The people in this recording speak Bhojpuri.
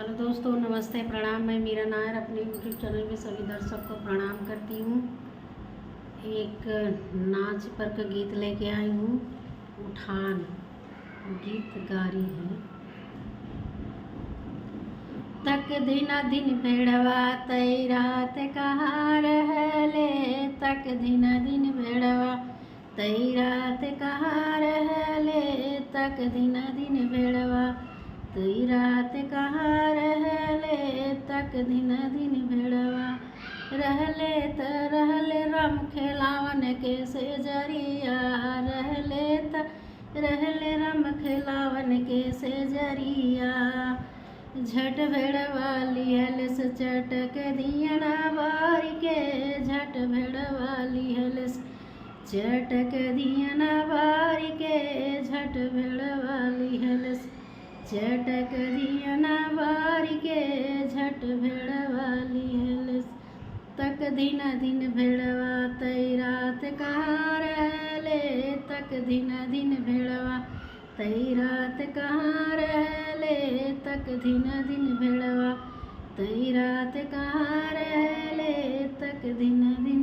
हेलो दोस्तों, नमस्ते, प्रणाम। मैं मीरा नायर अपने यूट्यूब चैनल में सभी दर्शक को प्रणाम करती हूँ। एक नाच पर का गीत लेके आई हूँ। उठान गीत गा रही है। तक दिन भेड़वा तई रात कहाँ रहले, तक दिन भेड़वा तई रात कहाँ रहले, तक दिन भेड़वा तई रात कहाँ रहले, तक दिन भेड़वा रहले त रहले राम खेलावन के से जरिया, रहले राम खेलावन के से जरिया। झट भेड़वा लिहलस चटक दियना बार के, झट भेड़वा लिहलस चटक दियना बार के, झट भेड़वा लिहलस चटक दियना बार के, झट भेड़वा लिहलस। तक दिन भेड़वा तई रात कहाँ रहले, तक दिन भेड़वा तई रात कहाँ रहले, तक दिन भेड़वा तई रात कहाँ रहले, तक दिन